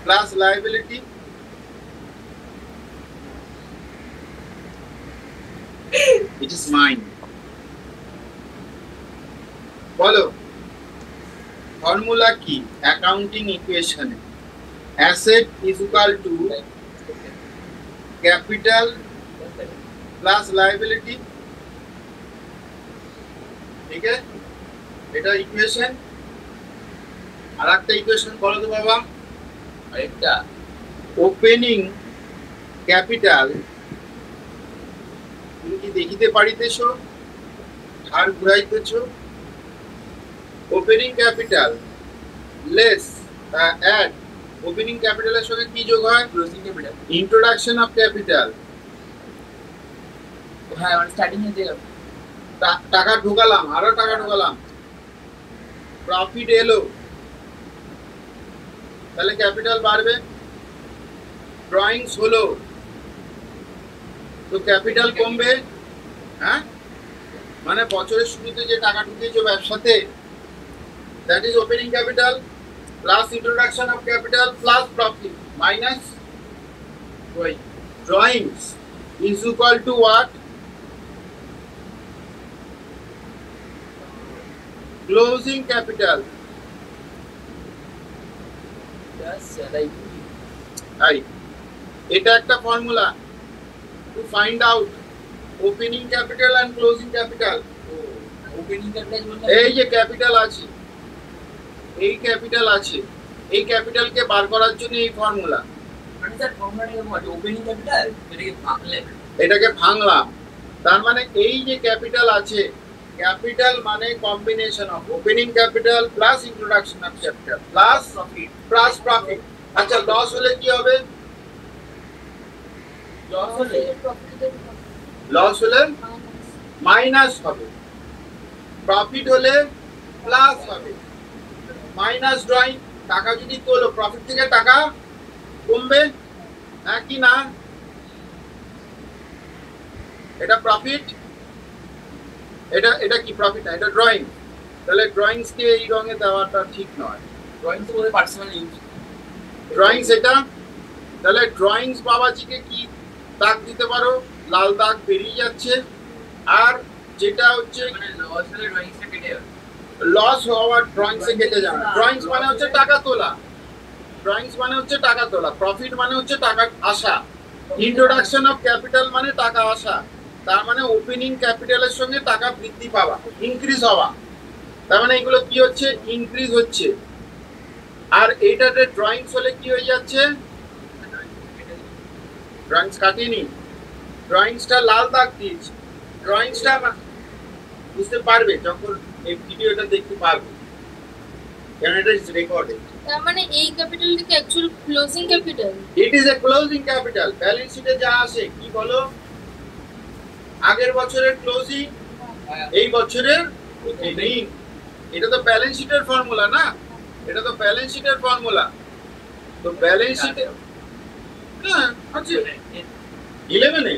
plus liability it is mine. বলো formula কি accounting ইকুয়েশনে asset is equal to capital plus liability, ঠিক আছে? এটা ইকুয়েশন। আর একটা ইকুয়েশন বলো তো বাবা, আরেকটা ওপেনিং ক্যাপিটাল, তুমি কি দেখিতে পারিতেছো আর ঘুরাইতেছ? Opening capital less add, opening ক্যাপিটালের সঙ্গে কি যোগ হয়? Closing capital. Introduction of capital. হ্যাঁ মানে স্টার্টিং এ দিলাম টাকা ঢোকালাম, আরো টাকা ঢোকালাম, প্রফিট এলো, তাহলে ক্যাপিটাল বাড়বে। ড্রয়িংস হলো তো ক্যাপিটাল কমবে। হ্যাঁ, মানে বছরের শুরুতে যে টাকা ঢুকিয়েছো ব্যবসাতে, that is opening capital plus introduction of capital plus profit minus drawings is equal to what? Closing capital. এটা একটা formula to find out opening capital and closing capital. Opening capital মানে এই যে ক্যাপিটাল আছে, এই ক্যাপিটাল আছে, এই ক্যাপিটালকে বার করার জন্য এই ফর্মুলা। মানে স্যার ফর্মুলাটা কি বলছে? ওপেনিং ক্যাপিটাল এটাকে ভাঙলে, এটাকে ভাঙলাম, তার মানে এই যে ক্যাপিটাল আছে, ক্যাপিটাল মানে combination of opening capital plus introduction of capital plus profit plus profit. আচ্ছা লস হলে কি হবে? লস হলে লস হলে মাইনাস হবে, প্রফিট হলে প্লাস হবে। মাইনাস ড্রয়িং, টাকা যদি তোলো প্রফিট থেকে টাকা কমবে, হ্যাঁ কি না? এটা প্রফিট, এটা এটা কি প্রফিট না, এটা ড্রয়িং। তাহলে ড্রয়িংস কে এই রঙে দেওয়াটা ঠিক নয়। ড্রয়িং তো বলে পার্সোনাল ইউজ। ড্রয়িংস এটা, তাহলে ড্রয়িংস বাবাজিকে কি দাগ দিতে পারো? লাল দাগ বেরিয়ে যাচ্ছে। আর যেটা হচ্ছে মানে লস হলে ড্রয়িংসটা কেটে যাবে। লস হওয়ার ড্রয়িংসে কেটে যাবে। ড্রয়িংস মানে হচ্ছে টাকা তোলা, ড্রয়িংস মানে হচ্ছে টাকা তোলা, প্রফিট মানে হচ্ছে টাকা আসা, ইন্ট্রোডাকশন অফ ক্যাপিটাল মানে টাকা আসা, তার মানে ওপেনিং ক্যাপিটালের সঙ্গে টাকা বৃদ্ধি পাওয়া, ইনক্রিজ হওয়া। তার মানে এগুলো কি হচ্ছে? ইনক্রিজ হচ্ছে। আর এইটাতে ড্রয়িংস হলে কি হয়ে যাচ্ছে? ড্রয়িংস কাটিনি, ড্রয়িংসটা লাল দাগ দিয়েছি। ড্রয়িংসটা বুঝতে পারবে যখন এই ভিডিওটা দেখতে পারবে, কারণ এটা ইজ রেকর্ডেড। তার মানে এই ক্যাপিটালটা কি actual closing capital? It is a closing capital. Balance শিটে যা আসে কি বলো? আগের বছরের ক্লোজিং, এই বছরের ওপেনিং। এটা তো ব্যালেন্স শিটের ফর্মুলা না, এটা তো ব্যালেন্স শিটের ফর্মুলা। তো ব্যালেন্স শিটে হ্যাঁ আছে 11 এ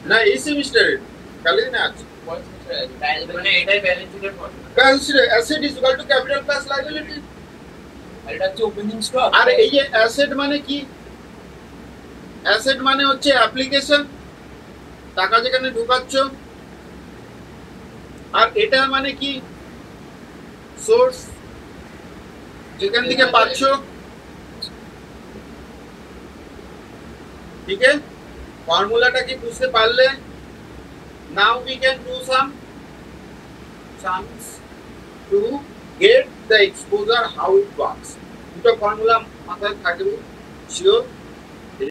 না, এই সেমিস্টারে কালে না আছে। মানে এটাই ব্যালেন্স শিটের ফর্মুলা। ব্যালেন্স শিটে asset is equal to capital plus liability. আর এটা হচ্ছে ওপেনিং স্টক। আর এই যে অ্যাসেট মানে কি? অ্যাসেট মানে হচ্ছে অ্যাপ্লিকেশন, টাকা যেখানে ঢোকাচ্ছ। আর এটা মানে কি? সোর্স, যেখান থেকে পাচ্ছ। ঠিক আছে, ফর্মুলাটা কি বুঝতে পারলে? Now we can do some sums to get the exposure how it works. দুটো ফর্মুলা মাথায় থাকবে শিওর।